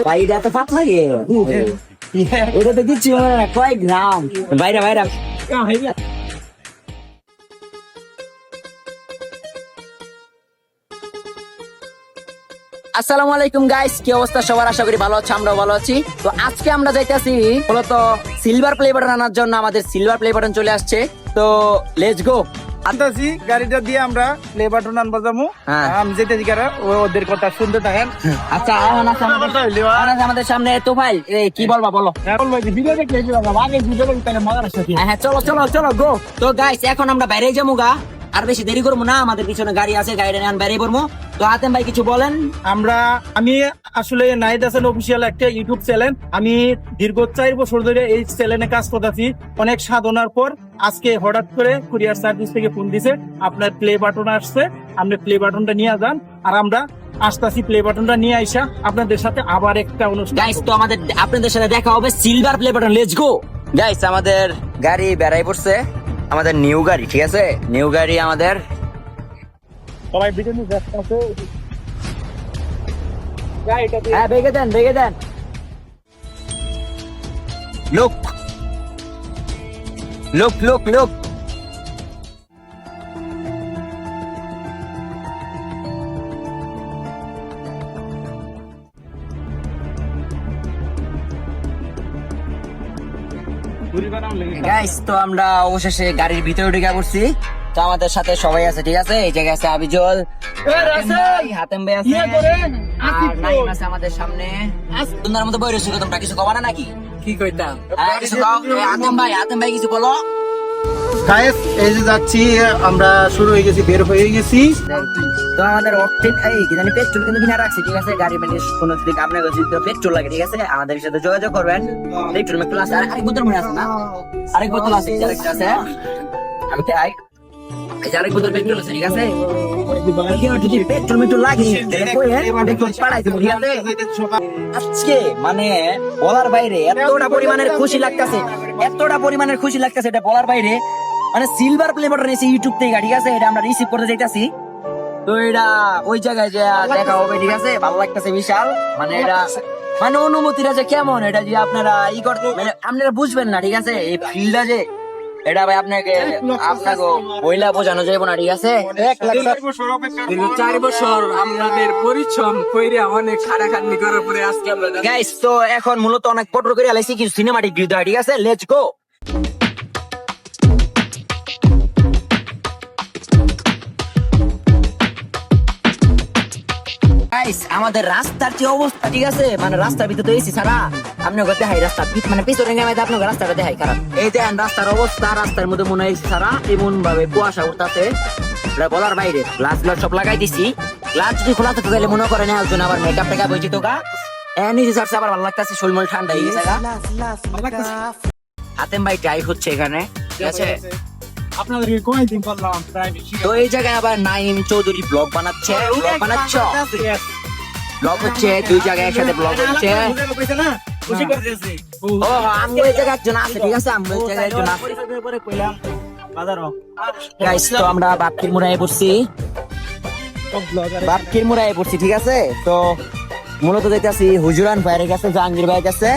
বাইরে এত পাতলা গে ওটা তো দিচ্ছি কয় গ্রাম বাইরে বাইরে। আসসালামু আলাইকুম গাইস, কি অবস্থা সবার? আশা করি ভালো আছে, আমরাও ভালো আছি। তো আজকে আমরা যাইতেছি মূলত সিলভার প্লে বাটন আনার জন্য। আমাদের সিলভার প্লে বাটন চলে আসছে, তো লেটস গো। আনতাছি গাড়িটা দিয়ে আমরা প্লে বাটন আনবো যাবো। আমি যেতেছি কারা ওদের কথা শুনতে থাকেন। আচ্ছা আমাদের সামনে তোফাইল, কি বলবা বলো? হ্যাঁ চলো চলো চলো গো। তো গাইস এখন আমরা বাইরে যাবো গা, আর বেশি দেরি করবো না, আমাদের পিছনে গাড়ি আছে, গাড়ি নিয়ে বাইরে পড়বো। তো হাতেম ভাই কিছু বলেন। আমি আসলে নাহিদ হাসান অফিসিয়াল একটা ইউটিউব চ্যানেল, আমি দীর্ঘ 4 বছর ধরে এই চ্যানেলে কাজ করতেছি। অনেক সাধনার পর আজকে হঠাৎ করে কুরিয়ার সার্ভিস থেকে ফোন দিছে, আপনার প্লে বাটন আসছে, আপনি প্লে বাটনটা নিয়ে যান। আর আমরা আসতেছি প্লে বাটনটা নিয়ে আইসা আপনাদের সাথে আবার একটা অনুষ্ঠান। গাইস তো আমাদের আপনাদের সাথে দেখা হবে silver play button, let's go. Guys আমাদের গাড়ি বেড়াই পড়ছে, আমাদের নিউ গাড়ি, ঠিক আছে? নিউ গাড়ি আমাদের। সবাই ভিডিও নিয়ে ব্যস্ত আছে। হ্যাঁ বেগে দেন, বেগে দেন। লোক লোক লোক লোক গাইস তো আমরা অবশেষে গাড়ির ভিতরে ঢুকে পড়ছি। তো আমাদের সাথে সবাই আছে, ঠিক আছে? এই জায়গায় আছে আবিজল, হাতেম ভাই আছে, আর নাইম আছে আমাদের সামনে। তোমরা মতো বই রয়েছে, তোমরা কিছু কবা না নাকি? কি কইতা? কিছু কও। হাতেম ভাই কিছু বলো। গাইস এই যে যাচ্ছি আমরা, শুরু হয়ে গেছি, বের হয়ে গেছি। তো আমাদের অকটেন কি জানি পেট্রোল কিন্তু কিনা রাখছি, ঠিক আছে? গাড়ি মানে কোনো দিক আপনার কাছে পেট্রোল লাগে, ঠিক আছে? আমাদের সাথে যোগাযোগ করবেন। পেট্রোল একটু আছে, আরেক বোতল মনে আছে না? আরেক বোতল আছে, আরেকটা আছে। আমি তো আরেক বোতল পেট্রোল আছে, ঠিক আছে? যদি পেট্রোল মেট্রোল লাগে পাঠাই দেবো, ঠিক আছে? আজকে মানে বলার বাইরে এতটা পরিমাণের খুশি লাগতেছে, এতটা পরিমাণের খুশি লাগতেছে, এটা বলার বাইরে। মানে সিলভার প্লে বাটন এসে ইউটিউব থেকে, ঠিক আছে? এটা আমরা রিসিভ করতে যাইতাছি। তো এটা ওই জায়গায় যে দেখা হবে, ঠিক আছে? ভালো লাগতেছে বিশাল। মানে এটা মানে অনুমতিটা যে কেমন, এটা যে আপনারা ই করতে মানে আপনারা বুঝবেন না, ঠিক আছে? এই ফিল্ডটা যে এটা ভাই আপনাকে বইলা বোঝানো যাইব না, ঠিক আছে? 4 বছর আমাদের পরিশ্রম কইরা অনেক খাটাখাটনি করার পরে আজকে আমরা গাইস তো এখন মূলত অনেক পটর করে আলাইছি, কিছু সিনেমাটিক ভিউ দেওয়া, ঠিক আছে? Let's go. গাইস আমাদের রাস্তার যে অবস্থা, ঠিক আছে? মানে রাস্তার ভিতরে এসি ছাড়া আপনি ওকে দেখাই রাস্তা মানে পিছনে নেমে আপনাকে রাস্তাটা দেখাই খারাপ। এই দেখেন রাস্তার অবস্থা, রাস্তার মধ্যে মনে হয় এসি ছাড়া এমন ভাবে কুয়াশা উঠতেছে, বলার বাইরে। গ্লাস গ্লাস সব লাগাই দিছি, গ্লাস যদি খোলা থাকতে তাহলে মনে করেন একজন আবার মেকআপ টেকআপ হয়েছে তো গা নিজে ছাড়ছে, আবার ভালো লাগতেছে, শরীর ঠান্ডা হয়ে গেছে। হাতেম ভাই টাই হচ্ছে এখানে, ঠিক আছে? আপনাদেরকে কয়দিন বললাম তো এই জায়গায় আবার নাইম চৌধুরী ব্লগ বানাচ্ছে, ব্লগ হচ্ছে, দুই জায়গায় একসাথে ব্লগ হচ্ছে। ও আমি ওই জায়গায় একজন আছে, ঠিক আছে? আমি ওই জায়গায় একজন আছে। গাইস তো আমরা বাপকির মোড়ায় পড়ছি, বাপকির মোড়ায় পড়ছি, ঠিক আছে? তো মূলত যাইতেছি হুজুরান ভাইয়ের কাছে, জাহাঙ্গীর ভাইয়ের কাছে।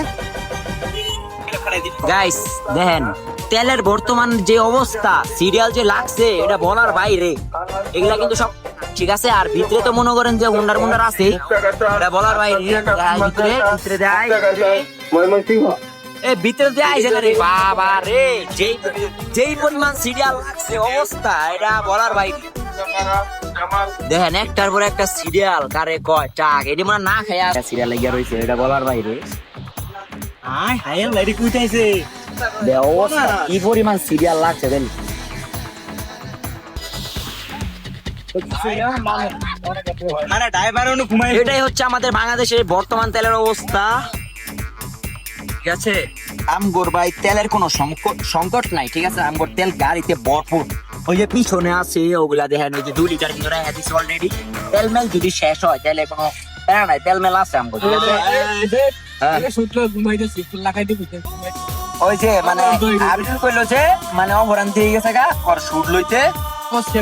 গাইস দেখেন তেলের বর্তমান যে অবস্থা, সিরিয়াল যে লাগছে, এটা বলার বাইরে। এগুলা কিন্তু সব ঠিক আছে, আর ভিতরে তো মনে করেন যে হুন্ডার মুন্ডার আছে, এটা বলার বাইরে। ভিতরে ভিতরে দেয় ভিতরে দেয় রে বাবা রে, যেই পরিমাণ সিরিয়াল লাগছে, অবস্থা এটা বলার বাইরে। দেখেন একটার পর একটা সিরিয়াল, কারে কয় টাক, এটি মানে না খায় সিরিয়াল লাগিয়া রয়েছে, এটা বলার বাইরে। কি পরিমাণ সিরিয়াল লাগছে দেন। এটাই হচ্ছে আমাদের বাংলাদেশের বর্তমান তেলের অবস্থা, ঠিক আছে? আমগোর ভাই তেলের কোনো সংকট নাই, ঠিক আছে? আমগোর তেল গাড়িতে ভরপুর। ওই যে পিছনে আছে ওগুলা দেখেন, ওই যে 2 লিটার কিন্তু অলরেডি। তেল মেল যদি শেষ হয় তাহলে কোনো প্যারা নাই, তেল মেল আছে আমগো, ঠিক আছে? ওই যে মানে আবির কইলো যে মানে অপরান দিয়ে গেছে গা ওর শুট লইতে,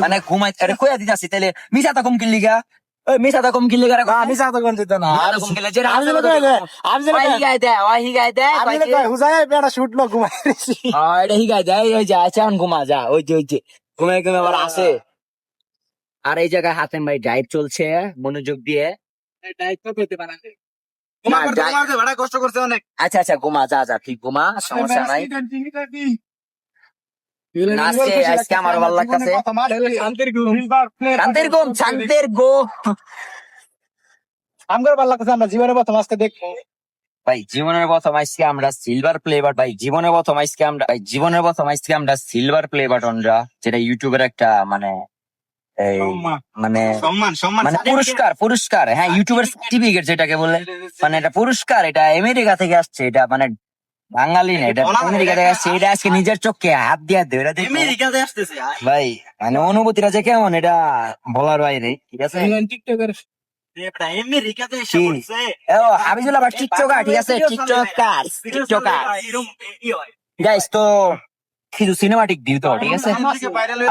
মানে ঘুমাই আরে কইয়া দিতাছি তাহলে মিশাতা কম কিনলি গা ওই মিশাতা কম কিনলি গা আমি সাথে কোন দিত না মিশাতা কম কিনলে যে আমি যেটা কইলে আমি যেটা ওই হিগাই দে আমি যেটা কই হুজাই বেটা শুট লো ঘুমাই দিছি এটা হিগাই দে ওই যে আচ্ছা ঘুমা যা ওই যে ঘুমাই ঘুমাই আবার আসে আর এই জায়গায় হাতেম ভাই ডাইভ চলছে মনোযোগ দিয়ে দায়িত্ব পেতে বানাতে না, ঘুমাতে ভাড়া কষ্ট করছে অনেক আচ্ছা আচ্ছা ঘুমা যা যা ঠিক ঘুমা সমস্যা নাই না, আজকে আমারও ভালো লাগতেছে শান্তির ঘুম আমগর ভালো লাগছে আমরা জীবনে প্রথম আজকে দেখবো ভাই জীবনের প্রথম আজকে আমরা সিলভার প্লে বাটন ভাই জীবনের প্রথম আজকে আমরা সিলভার প্লে বাটনরা যেটা ইউটিউবের একটা মানে এই মানে সম্মান সম্মান মানে পুরস্কার হ্যাঁ ইউটিউবের সার্টিফিকেট যেটাকে বলে মানে এটা পুরস্কার এটা আমেরিকা থেকে আসছে এটা মানে বাঙালি না এটা আমেরিকা থেকে আসছে এটা আজকে নিজের চোখে হাত দিয়ে দেবে এটা দেখো। আমেরিকাতে আসতেছে ভাই মানে অনুভূতিটা যে কেমন এটা বলার বাইরে ঠিক আছে টিকটকার আমেরিকাতে এসে কি? পড়ছে ও হাবিজুল আবার টিকটকার ঠিক আছে টিকটকার গাইস তো কিছু সিনেমাটিক ভিউ তো ঠিক আছে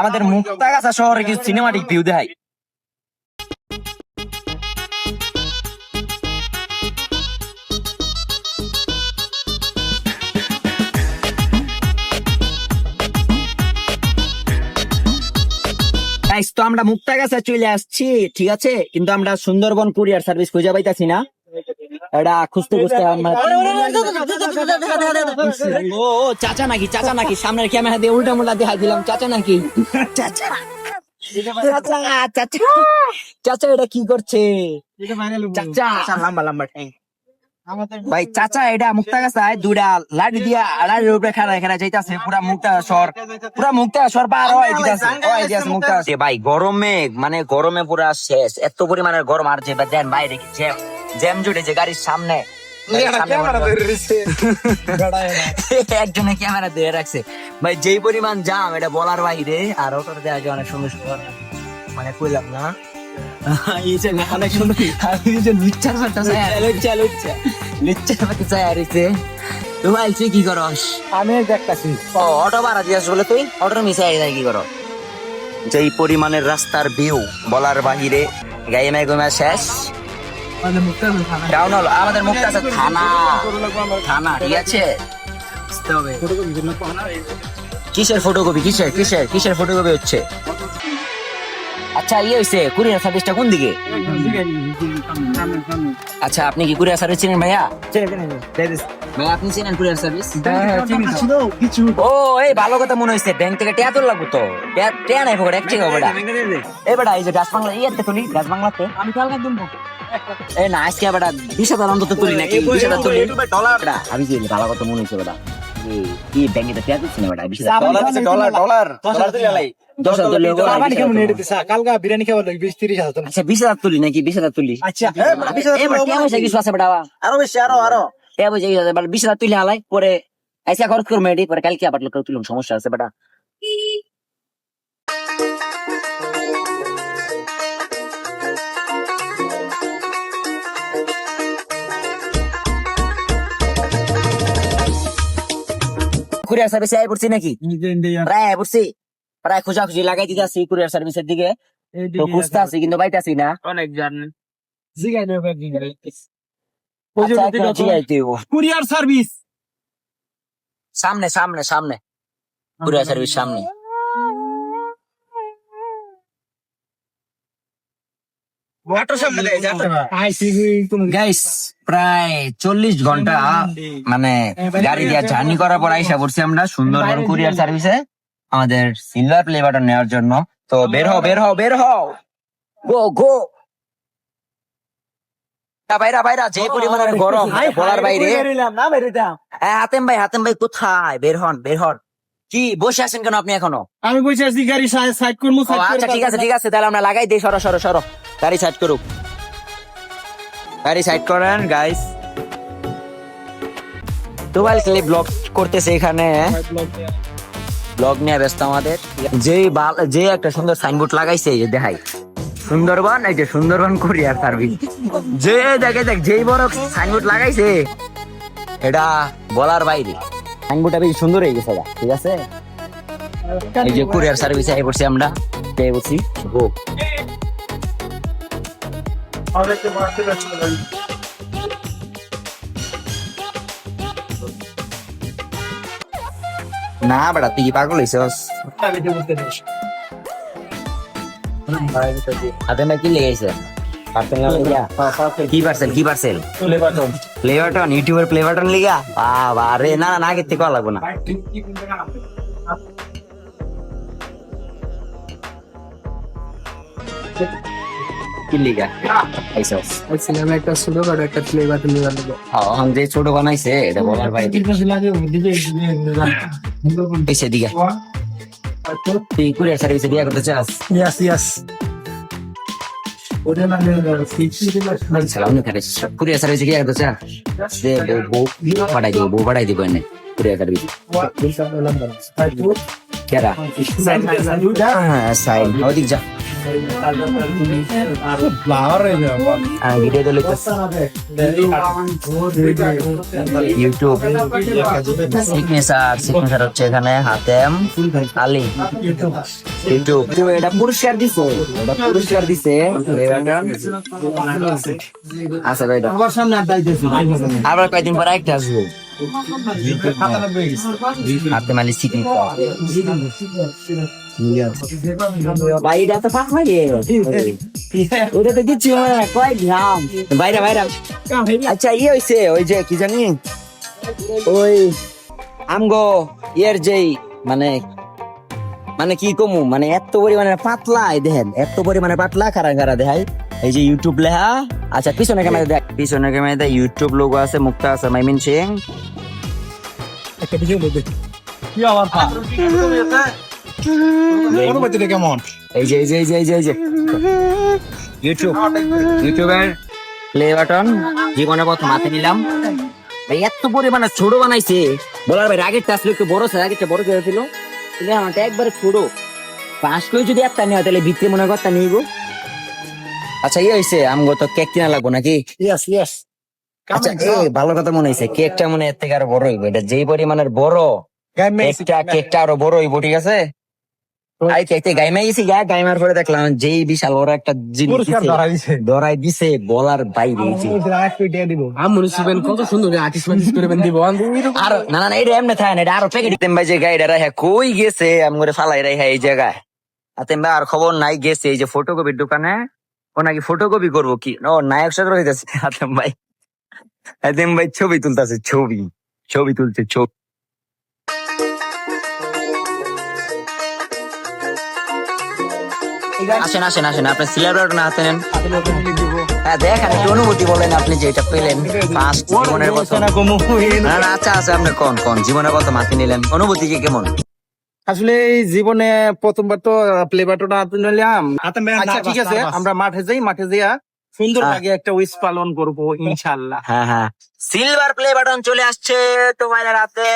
আমাদের মুক্তাগাছা শহরে কিছু সিনেমাটিক ভিউ দেখাই গাইস তো আমরা মুক্তাগাছা চলে আসছি ঠিক আছে কিন্তু আমরা সুন্দরবন কুরিয়ার সার্ভিস খুঁজে পাইতাছি না এটা খুঁজতে খুঁজতে আমরা ও চাচা নাকি সামনের ক্যামেরা দিয়ে উল্টা মুল্টা দেখা দিলাম চাচা নাকি চাচা চাচা এটা কি করছে চাচা লম্বা লম্বা ঠ্যাং ভাই চাচা এটা মুক্তাগাছায় দুইটা লাঠি দিয়া লাঠির উপরে খেলা যাইতাছে পুরা মুক্তা শহর পার হয় দিতাছে মুক্তাগাছা ভাই গরমে পুরা শেষ এত পরিমাণের গরম আর যে দেন বাইরে জ্যাম জুড়েছে গাড়ির সামনে একজনে ক্যামেরা দিয়ে রাখছে ভাই যেই পরিমাণ জাম এটা বলার বাইরে আর ওটা দেওয়া যায় অনেক সুন্দর সুন্দর মানে কইলাম না এই যে অনেক সুন্দর এই যে লুচ্চার হারিছে তো ভাই তুই কি করস আমি দেখতাছি ও অটো ভাড়া দিয়াস বলে তুই অটোর মিশে আই কি করো যেই পরিমাণের রাস্তার ভিউ বলার বাহিরে গায়ে মেঘমা শেষ টাউন হল আমাদের মুক্তাগাছা থানা ঠিক আছে কিসের ফটোকপি কিসের ফটোকপি হচ্ছে আচ্ছা হয়েছে কুরিয়ার সার্ভিসটা কোন দিকে আচ্ছা আপনি কি কুরিয়ার সার্ভিস চিনেন ভাইয়া ভাইয়া আপনি চিনেন কুরিয়ার সার্ভিস কিছু ও এই ভালো কথা মনে হয়েছে ব্যাংক থেকে টিয়া তোর লাগবো তো টিয়া নাই পকেট একটি হবে এই বেটা এই যে গাছ বাংলা ইয়েতে তুলি গাছ বাংলাতে আমি কালকে দুনবো এই না আজকে বেটা 20,000 অন্তত তুলি নাকি 20,000 তুলি বেটা আমি যে ভালো কথা মনে হয়েছে বেটা কি ব্যাংকে টিয়া দিচ্ছি না বেটা 20,000 ডলার তুলে লাই 10,000 তুলি কালকা বিরিয়ানি খাওয়া লাগবে 30,000 আচ্ছা 20,000 তুলি নাকি 20,000 তুলি আচ্ছা এবার টিয়া পয়সা কিছু আছে বেটা আরো বেশি আরো টিয়া পয়সা কিছু আছে বেটা 20,000 তুলি হালাই পরে আইসা খরচ করবো এটি পরে কালকে আবার লোক তুলুম সমস্যা আছে বেটা কুরিয়ার সার্ভিসে আই পড়ছি নাকি প্রায় আই পড়ছি প্রায় খোঁজাখুঁজি লাগাই দিতে আসি কুরিয়ার সার্ভিসের দিকে তো খুঁজতে আসি কিন্তু পাইতাছি না অনেক জানেন আচ্ছা, এখন জিগাইতে হইবো। কুরিয়ার সার্ভিস সামনে কুরিয়ার সার্ভিস সামনে গাইস প্রায় 40 ঘন্টা মানে গাড়ি দিয়ে জার্নি করার পর আইসা পড়ছি আমরা সুন্দরবন কুরিয়ার সার্ভিসে আমাদের সিলভার প্লে বাটন নেওয়ার জন্য তো বের হও গো বাইরা যে পরিমাণের গরম বলার বাইরে হ্যাঁ হাতেম ভাই কোথায় বের হন কি বসে আছেন কেন আপনি এখনো আমি বসে আছি গাড়ি সাইড করবো ও, আচ্ছা ঠিক আছে তাহলে আমরা লাগাই দিই সরো গাড়ি সাইড করুক গাড়ি সাইড করেন গাইস তোবাইল ক্লিপ ব্লগ করতেছে এখানে ব্লগ নিয়ে ব্যস্ত আমাদের যে একটা সুন্দর সাইনবোর্ড লাগাইছে এই যে দেখাই সুন্দরবন এই যে সুন্দরবন কুরিয়ার সার্ভিস যে দেখ যেই বড় সাইনবোর্ড লাগাইছে এটা বলার বাইরে সাইনবোর্ডটা বেশ সুন্দর হয়ে গেছে ঠিক আছে এই যে কুরিয়ার সার্ভিসে আই পড়ছি আমরা পেয়ে বসি গো। না বেটা তুই কি পাগল হইছস? হাতে না কি লেগেছে? পার্সেল না লিগা? কি পার্সেল? প্লে বাটন, ইউটিউবের প্লে বাটন লিগা? বাবা রে, না না আগে থেকে কল লাগবো না। কি লিগা? আইছস? সিনেমা একটা ছোটখাটো একটা প্লে বাটন নিয়ে গেল। হ্যাঁ, যে ছোট বানাইছে এটা বলার ভাই। এসে দিগা তুই কুরিয়ার সার্ভিসে দিয়া করতে চাস? ইয়েস ইয়েস ওটা না সালাম না করে কুরিয়ার সার্ভিসে দিয়া করতে চাস? দে বউ পাঠাই দিব এনে কুরিয়ার সার্ভিস। কেরা? হ্যাঁ সাইন ওদিক যা। ভিডিও তো লিখতেছি ইউটিউব সিগনেচার হচ্ছে এখানে হাতেম আলী ইউটিউব। এটা পুরস্কার দিছে আচ্ছা ভাই আমার সামনে আড্ডাইতেছি আবার কয়েকদিন পর একটা আসবো হাতে মালি বাইরে তো পাক লাগে ওটা তো কিছু কয় গ্রাম বাইরে আচ্ছা ইয়ে হয়েছে ওই যে কি জানি ওই আমগো ইয়ের যেই মানে মানে কি কমু মানে এত পরিমাণে পাতলা দেখেন এত পরিমাণে পাতলা খারা দেখাই এই যে ইউটিউব লেখা। আচ্ছা পিছনে ক্যামেরা দেখ ইউটিউব লোগো আছে মুক্তা আছে মাইমিন সিং কেমন এই যে ইউটিউবের প্লে বাটন জীবনে প্রথম হাতে নিলাম। ভাই এত পরিমাণে ছোট বানাইছে বলার ভাই আগেরটা আসলে একটু বড় ছিল আগেরটা বড় ছিল কিন্তু আমারটা একবারে ছোট পাঁচ করে যদি একটা নেওয়া তাহলে ভিতরে মনে করতা নিব। আচ্ছা ইয়ে হয়েছে আমগো তো কেক কিনা লাগবো নাকি? ইয়েস ইয়েস আচ্ছা ভালো কথা মনে হয়েছে কেকটা মনে এর থেকে আরো বড় হইব এটা যেই পরিমাণের বড় কেকটা আরো বড় হইব ঠিক আছে। আই কেকতে গাইমা গেছি গাইমার পরে দেখলাম যেই বিশাল বড় একটা জিনিস ধরাই দিছে বলার বাইরে কত সুন্দর আর্টিস্ট করে দিব আর না এটা এমনি থাকে না এটা আরো প্যাকেট দিতেন ভাই যে গাইডা রাখা কই গেছে আমি করে ফালাই রাখা এই জায়গায় আতেন ভাই আর খবর নাই গেছে এই যে ফটোকপির দোকানে ও নাকি ফটোকপি করবো কি ও নায়ক সাথে রয়েছে আতেম ভাই ছবি তুলতেছে ছবি তুলছে ছবি। আসেন আপনি সিলেবাস না হাতে নেন। হ্যাঁ দেখেন একটু অনুভূতি বলেন আপনি যে এটা পেলেন ফার্স্ট জীবনের প্রথম না আচ্ছা আপনি কোন জীবনের প্রথম হাতে নিলেন অনুভূতি কি কেমন? আসলে এই জীবনে প্রথমবার তো প্লে বাটনটা হাতে নিলাম। আচ্ছা ঠিক আছে আমরা মাঠে যাইয়া সুন্দর লাগে একটা উইশ পালন করবো ইনশাল্লাহ। হ্যাঁ সিলভার প্লে বাটন চলে আসছে তোমার হাতে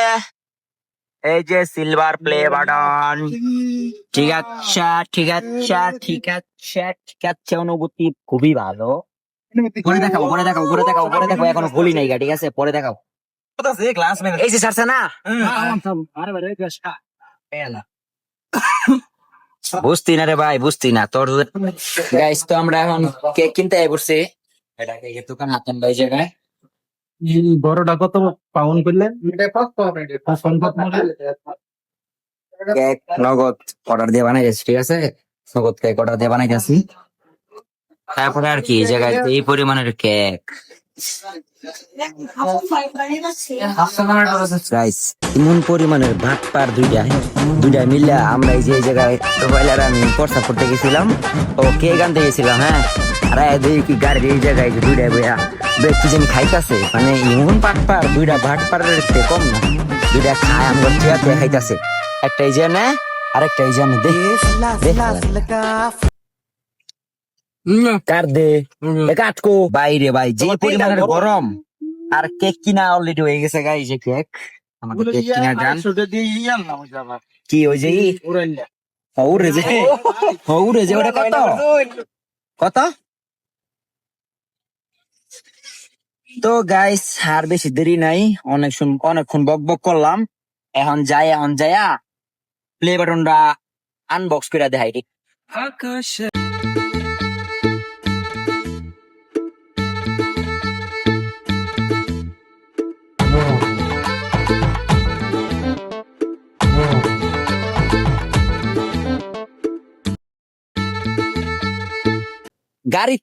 এই যে সিলভার প্লে বাটন। ঠিক আছে অনুভূতি খুবই ভালো। পরে দেখাও এখনো বলি নাই ঠিক আছে পরে দেখাও এই যে ছাড়ছে না বুঝতি না রে ভাই বুঝতি না তোর গাইস। তো আমরা এখন কেক কিনতে বসছি এটা কেকের দোকান হাতেন ভাই জায়গায় বড়টা কত পাউন্ড করলেন? কেক নগদ অর্ডার দিয়ে বানাই যাচ্ছি ঠিক আছে নগদ কেক অর্ডার দিয়ে বানাই যাচ্ছি তারপরে আর কি এই জায়গায় এই পরিমাণের কেক এমন পরিমাণের ভাত পার দুইটা মিললে আমরা এই যে এই জায়গায় প্রোফাইলার আমি প্রস্তাব করতে গেছিলাম ও কেক আনতে গেছিলাম হ্যাঁ আর দেখি গাড়ির এই জায়গায় দুইটা বইয়া কি জানি খাইতেছে মানে এমন পাট পার দুইটা ভাট পারের কম না দুইটা খায় আমরা চেয়ার খাইতেছে একটা এই জানে আরেকটা এই জানে কার দে কাটকো বাইরে ভাই যে পরিমাণের গরম আর কেক কিনা অলরেডি হয়ে গেছে গাই যে কেক আমাদের কেক কিনা গান কি ওই যে উড়ে যে ওটা কত তো গাইস আর বেশি দেরি নাই অনেকক্ষণ বক করলাম এখন যায়া প্লে বাটনটা আনবক্স করে দেখাই গাড়ির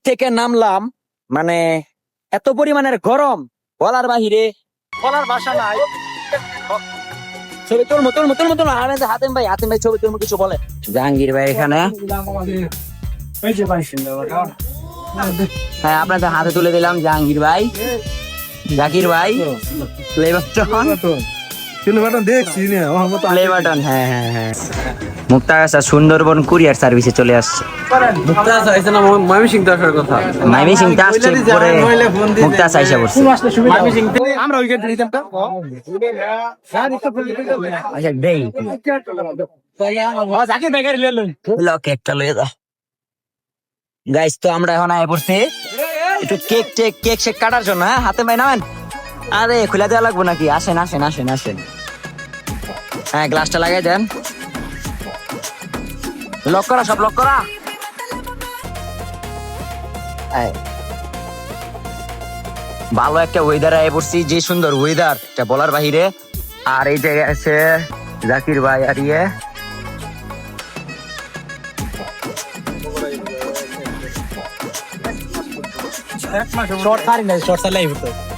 থেকে নামলাম, মানে এত পরিমাণের গরম বলার বাহিরে, বলার ভাষা নাই। ছবি তোর মতন হাতেম ভাই ছবি তোর কিছু বলে। জাহাঙ্গীর ভাই এখানে, হ্যাঁ আপনাদের হাতে তুলে দিলাম জাহাঙ্গীর ভাই, জাকির ভাই, প্লে বাটন দেখছি প্লে বাটন, হ্যাঁ হ্যাঁ হ্যাঁ। মুক্তাগাছা সুন্দরবন কুরিয়ার সার্ভিসে চলে আসছে। ময়মনসিংহ তে আসছে পরে মুক্তাগাছা আইসা পড়ছে। আমরা উইকেট নিতাম আচ্ছা দেই জাকির বেকার লিয়ে লক একটা লয়ে যা গাইস। তো আমরা এখন আয় পড়ছি একটু কেক শেক কাটার জন্য। হ্যাঁ হাতে ভাই নামেন, আরে খুলে দেওয়া লাগবো নাকি? আসেন আসেন আসেন আসেন, হ্যাঁ গ্লাসটা লাগাই দেন, লক করা, সব লক করা। ভালো একটা ওয়েদার আয় পড়ছি, যে সুন্দর ওয়েদার এটা বলার বাহিরে। আর এই জায়গায় আছে জাকির ভাই আর ইয়ে,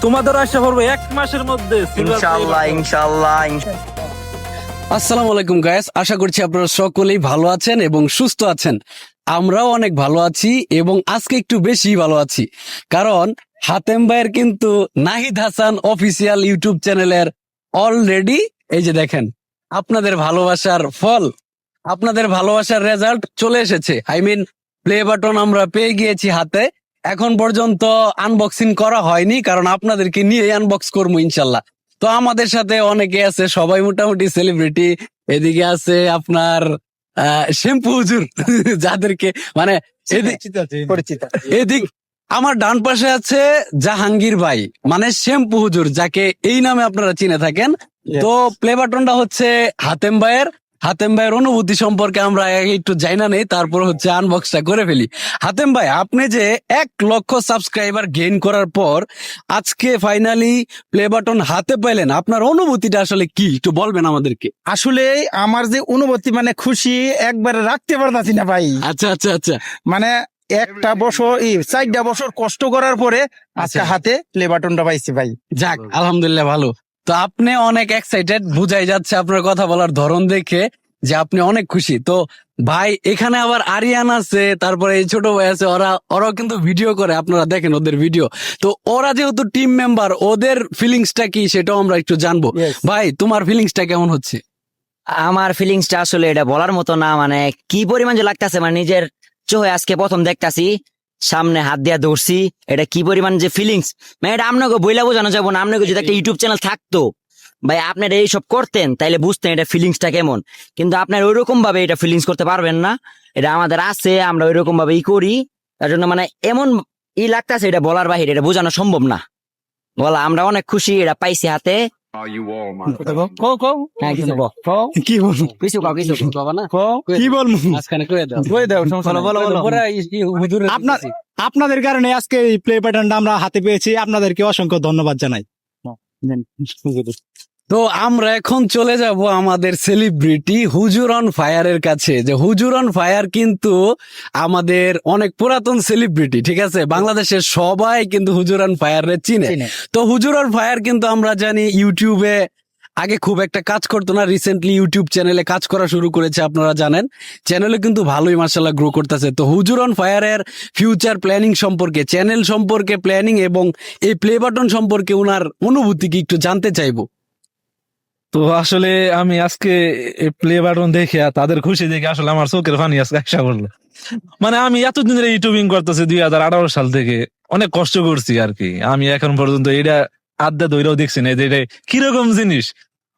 তোমাদের আশা করবো 1 মাসের মধ্যে ইনশাআল্লাহ ইনশাআল্লাহ। আসসালামু আলাইকুম গায়েস, আশা করছি আপনারা সকলেই ভালো আছেন এবং সুস্থ আছেন। আমরাও অনেক ভালো আছি এবং আজকে একটু বেশি ভালো আছি, কারণ হাতেম ভাইয়ের কিন্তু নাহিদ হাসান অফিসিয়াল ইউটিউব চ্যানেলের অলরেডি এই যে দেখেন আপনাদের ভালোবাসার ফল, আপনাদের ভালোবাসার রেজাল্ট চলে এসেছে। আই মিন প্লে বাটন আমরা পেয়ে গিয়েছি হাতে। এখন পর্যন্ত আনবক্সিং করা হয়নি, কারণ আপনাদেরকে নিয়ে আনবক্স করবো ইনশাল্লাহ। তো আমাদের সাথে অনেকে আছে, সবাই মোটামুটি সেলিব্রিটি। এদিকে আছে আপনার শ্যাম্পু হুজুর যাদেরকে মানে পরিচিত। এদিক আমার ডান পাশে আছে জাহাঙ্গীর ভাই, মানে শ্যাম্পু হুজুর, যাকে এই নামে আপনারা চিনে থাকেন। তো প্লে বাটনটা হচ্ছে হাতেম ভাইয়ের। হাতেম ভাইয়ের অনুভূতি সম্পর্কে আমরা একটু জানা নেই, তারপর হচ্ছে আনবক্সটা করে ফেলি। হাতেম ভাই, আপনি যে 1 লক্ষ সাবস্ক্রাইবার গেইন করার পর আজকে ফাইনালি প্লে বাটন হাতে পাইলেন, আপনার অনুভূতিটা আসলে কি একটু বলবেন আমাদেরকে? আসলে আমার যে অনুভূতি, মানে খুশি একবারে রাখতে পারতাছি না ভাই। আচ্ছা আচ্ছা আচ্ছা, মানে 4টা বছর কষ্ট করার পরে আজকে হাতে প্লে বাটনটা পাইছি ভাই। যাক আলহামদুলিল্লাহ, ভালো। তো আপনি অনেক এক্সাইটেড, বুঝাই যাচ্ছে আপনার কথা বলার ধরন দেখে যে আপনি অনেক খুশি। তো ভাই এখানে আবার আরিয়ান আছে, তারপরে এই ছোট ভাই আছে, ওরাও কিন্তু ভিডিও করে, আপনারা দেখেন ওদের ভিডিও। তো ওরা যেহেতু টিম মেম্বার, ওদের ফিলিংসটা কি সেটাও আমরা একটু জানবো। Yes. ভাই তোমার ফিলিংসটা কেমন হচ্ছে? আমার ফিলিংসটা আসলে এটা বলার মতো না, মানে কি পরিমাণ যে লাগতেছে, মানে নিজের চোখে আজকে প্রথম দেখতাছি, সামনে হাত দিয়া ধরছি, এটা কি পরিমাণ যে ফিলিংস, মানে এটা আপনাকে বইলা বোঝানো যাবো না। আপনাকে যদি একটা ইউটিউব চ্যানেল থাকতো ভাই, আপনারা এইসব করতেন, তাইলে বুঝতেন এটা ফিলিংসটা কেমন। কিন্তু আপনার ওইরকম ভাবে এটা ফিলিংস করতে পারবেন না। এটা আমাদের আছে, আমরা ওইরকম ভাবে করি, তার জন্য মানে এমন লাগতাছে, এটা বলার বাহিরে, এটা বোঝানো সম্ভব না। বলা আমরা অনেক খুশি, এটা পাইছি হাতে। হ্যাঁ, কিছু বল। কি বলবো? কিছু কাও, কিছু বাবা না, কি বলবো? মাঝখানে কয়ে দাও। আপনাদের কারণে আজকে এই প্লে বাটনটা আমরা হাতে পেয়েছি, আপনাদেরকে অসংখ্য ধন্যবাদ জানাই। তো আমরা এখন চলে যাব আমাদের সেলিব্রিটি হুজুর অন ফায়ারের কাছে। যে হুজুর অন ফায়ার কিন্তু আমাদের অনেক পুরাতন সেলিব্রিটি, ঠিক আছে? বাংলাদেশের সবাই কিন্তু হুজুর অন ফায়ারে চিনে। তো হুজুর অন ফায়ার কিন্তু আমরা জানি ইউটিউবে আগে খুব একটা কাজ করতো না, রিসেন্টলি ইউটিউব চ্যানেলে কাজ করা শুরু করেছে, আপনারা জানেন। চ্যানেলে কিন্তু ভালোই মাশাআল্লাহ গ্রো করতেছে। তো হুজুর অন ফায়ারের ফিউচার প্ল্যানিং সম্পর্কে, চ্যানেল সম্পর্কে প্ল্যানিং এবং এই প্লে বাটন সম্পর্কে ওনার অনুভূতি কি একটু জানতে চাইবো। তো আসলে আমি আজকে প্লে বাটন দেখে আর তাদের খুশি দেখে আসলে আমার চোখের পানি আজকে আশা করলো। মানে আমি এতদিন ধরে ইউটিউবিং করতেছি 2018 সাল থেকে, অনেক কষ্ট করছি আর কি। আমি এখন পর্যন্ত এটা আড্ডা দইরাও দেখছি না যে এটা কিরকম জিনিস।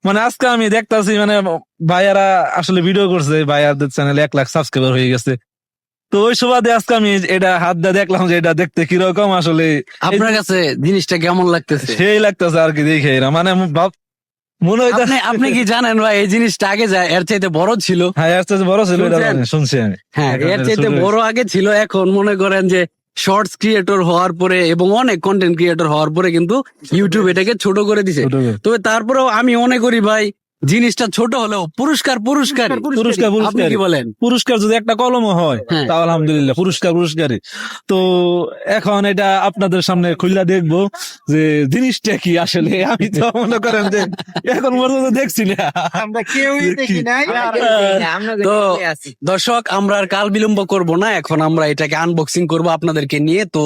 মানে আজকে আমি দেখতাছি, মানে ভাইয়ারা আসলে ভিডিও করছে, ভাইয়াদের চ্যানেলে 1 লাখ সাবস্ক্রাইবার হয়ে গেছে। তো ওই সুবাদে আজকে আমি এটা হাত দিয়ে দেখলাম যে এটা দেখতে কিরকম, আসলে আপনার কাছে জিনিসটা কেমন লাগতেছে? সেই লাগতেছে আর কি দেখে। এরা মানে মনে হইতো আপনি কি জানেন ভাই এই জিনিসটা আগে যায় এর চাইতে বড় ছিল। হ্যাঁ এর চেয়ে বড় ছিল এটা শুনছেন? জানি, শুনছি আমি। হ্যাঁ এখন এর চাইতে ছোট বড় আগে ছিল, এখন মনে করেন যে শর্টস ক্রিয়েটর হওয়ার পরে এবং অনেক কন্টেন্ট ক্রিয়েটর হওয়ার পরে কিন্তু ইউটিউব এটাকে ছোট করে দিছে। ছোট করে। তবে তারপরেও আমি মনে করি ভাই জিনিসটা ছোট হলেও পুরস্কার পুরস্কার আপনি কি বলেন? পুরস্কার যদি একটা কলমও হয় হ্যাঁ। তাও আলহামদুলিল্লাহ পুরস্কারই। তো এখন এটা আপনাদের সামনে খুললা দেখবো যে জিনিসটা কি আসলে। আমি তো মনে করেন যে এখন পর্যন্ত দেখছি না। আমরা কেউই দেখি নাই। তো দর্শক আমরা আর কাল বিলম্ব করব না, এখন আমরা এটাকে আনবক্সিং করব আপনাদেরকে নিয়ে, তো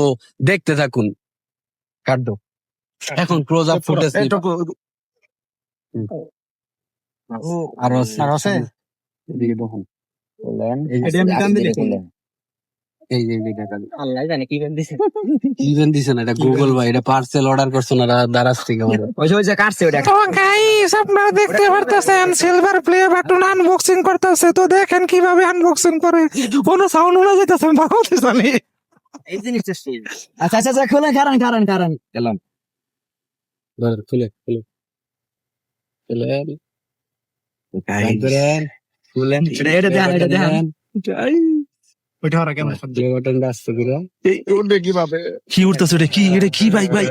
দেখতে থাকুন। কাটবো এখন ক্লোজ আপ ফুটেজ আরো আছে এদিকে দেখুন। এটা আমি টান দিলে এই যে এইদিকে টাকা আল্লাহ জানে কি দিছে কি যেন দিছে না, এটা গুগল ভাই, এটা পার্সেল অর্ডার করছো না দারাজ থেকে আমাদের। ওই যে কাটছে ওটা তো গাইস আপনারা দেখতে পারতেছেন সিলভার প্লে বাটন আনবক্সিং করতেছে। তো দেখেন কিভাবে আনবক্সিং করে, কোনো সাউন্ড হয়ে যেতেছে বাবাতে জানি। এই জিনিসটা সেই আচ্ছা আচ্ছা আচ্ছা খুলে কারণ গেলাম খুলে খুলে খুলে এটা দেখেন ওইটা ওরা কেমন বাটনটা আসছে করে কিভাবে কি উঠতেছে এটা কি ভাই ভাই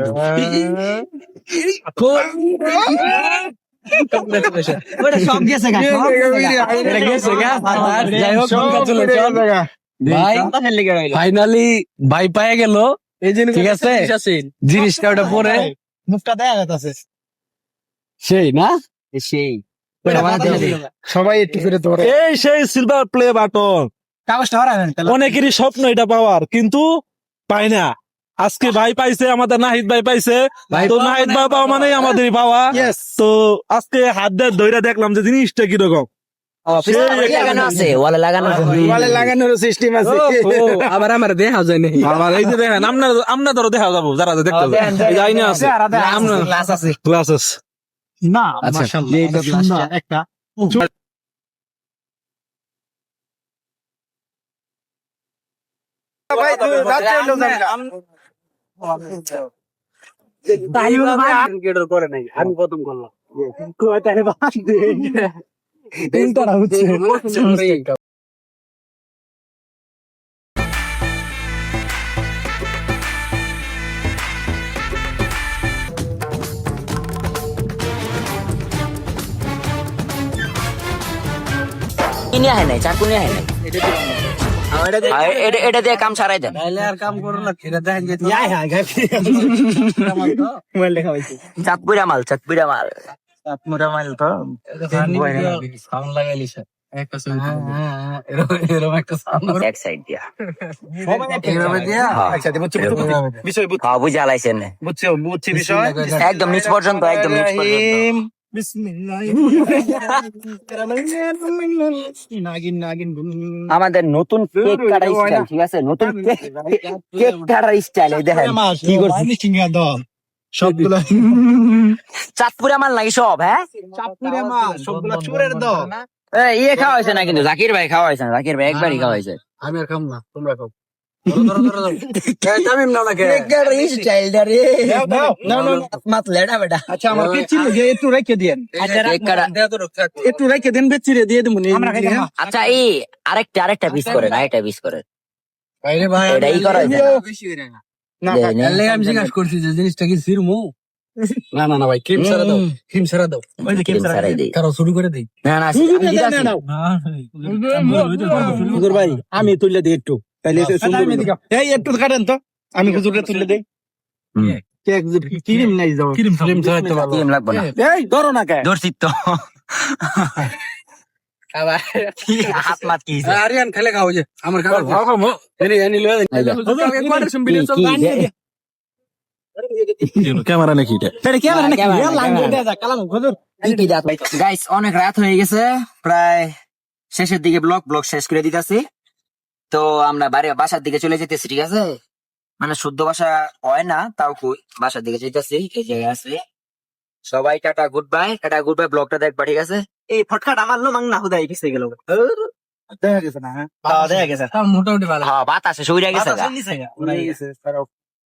ওটা সব গেছে গা এটা গেছে গা। যাই হোক congratulations। ভাই ফাইনালি ভাই পায়ে গেল, ঠিক আছে জিনিসটা ওটা পরে মুখটা দেখা যাচ্ছে সেই না সেই সবাই একটু করে ধরে এই সেই সিলভার প্লে বাটন। কাগজটা হরাবেন অনেকেরই স্বপ্ন এটা পাওয়ার, কিন্তু পায় না। আজকে ভাই পাইছে, আমাদের নাহিদ ভাই পাইছে। ভাই তো পাওয়া নাহিদ মানে ভাই পাওয়া মানে আমাদেরই পাওয়া। Yes. তো আজকে হাত দিয়ে ধইরা দেখলাম যে জিনিসটা কিরকম। লাগানো আছে ওয়ালে লাগানো ওয়ালে লাগানোর সিস্টেম আছে আবার আমার দেখা যায় না। আমার এই যে দেখেন আমরা ধরো দেখা যাবো যারা দেখতে যাই না আছে গ্লাস আছে ক্লাসেস। না আচ্ছা, মাশাআল্লাহ এটা সুন্দর একটা ভাই রাতে হলো করে নাই, আমি প্রথম করলাম। কিনে হয় নাই চাকু নিয়ে হয় নাই এটা দিয়ে কাম সারাই দেন তাহলে আর কাম করো না, ফিরে দেখেন যে চাঁদপুরা মাল আপনারা মাইল তো সাউন্ড লাগাইলি স্যার একটা এরকম একটা সাউন্ড এক সাইড দিয়া এভাবে দিয়া আচ্ছা বুঝছি বিষয় হ্যাঁ বুঝে আলাইছেন বুঝছি বিষয় একদম নিচ পর্যন্ত আমাদের নতুন কেক কাটার স্টাইল ঠিক আছে নতুন কেক কাটার স্টাইল এই দেখেন কি করছে সবগুলো চাঁদপুরা মাল নাকি সব হ্যাঁ চাপুরে মাছ সবগুলো চুরের দাও ইয়ে খাওয়া হয়েছে না কিন্তু জাকির ভাই খাওয়া হয়েছে না জাকির ভাই একবারই খাওয়া হয়েছে আমি আর খাম না, তোমরা খাও। তামিম নাও না কে স্টাইলটা রে মাত লেডা বেটা আচ্ছা আমার পেছি যে একটু রেখে দেন কেক কাটা একটু রেখে দেন বেচি রে দিয়ে দেবো আচ্ছা এই আরেকটা পিস করেন আরেকটা পিস করেন বাইরে ভাই এটাই করা হয়েছে না তাহলে আমি জিজ্ঞাসা করছি যে জিনিসটা কি সিরমু না না না ভাই ক্রিম সারা দাও, ক্রিম সারা দাও, ওই যে কেমন সারাই দেই কারো শুরু করে দেই। না না আমি দিতাছি। হুজুর ভাই আমি তুলে দিই একটু তাহলে এই একটু কাটেন তো আমি হুজুরকে তুলে দেই কেক ক্রিম নাই যাও ক্রিম ছাড়া তো ভালো। ক্রিম লাগবে না এই ধরো না কে ধরছি তো আবার হাত মাত কি আরিয়ান খেলে খাও যে আমার খাবার ভাও খাও এনে এনে লয়ে ক্যামেরা নাকি এটা? গাইস অনেক রাত হয়ে গেছে, প্রায় শেষের দিকে ব্লগ শেষ করে দিতেছি। তো আমরা বাসার দিকে চলে যেতেছি, ঠিক আছে? মানে শুদ্ধ ভাষা হয় না, তাও বাসার দিকে যেতেছি। এই জায়গায় আছে সবাই, টাটা গুড বাই ব্লগটা দেখবা, ঠিক আছে? এই ফটকাটা মারলো মাং না হুদাই পিছে গেল দেখা গেছে না হ্যাঁ দেখা গেছে মোটামুটি ভালো। হ্যাঁ বাতাসে সইরা গেছে গা। গেছে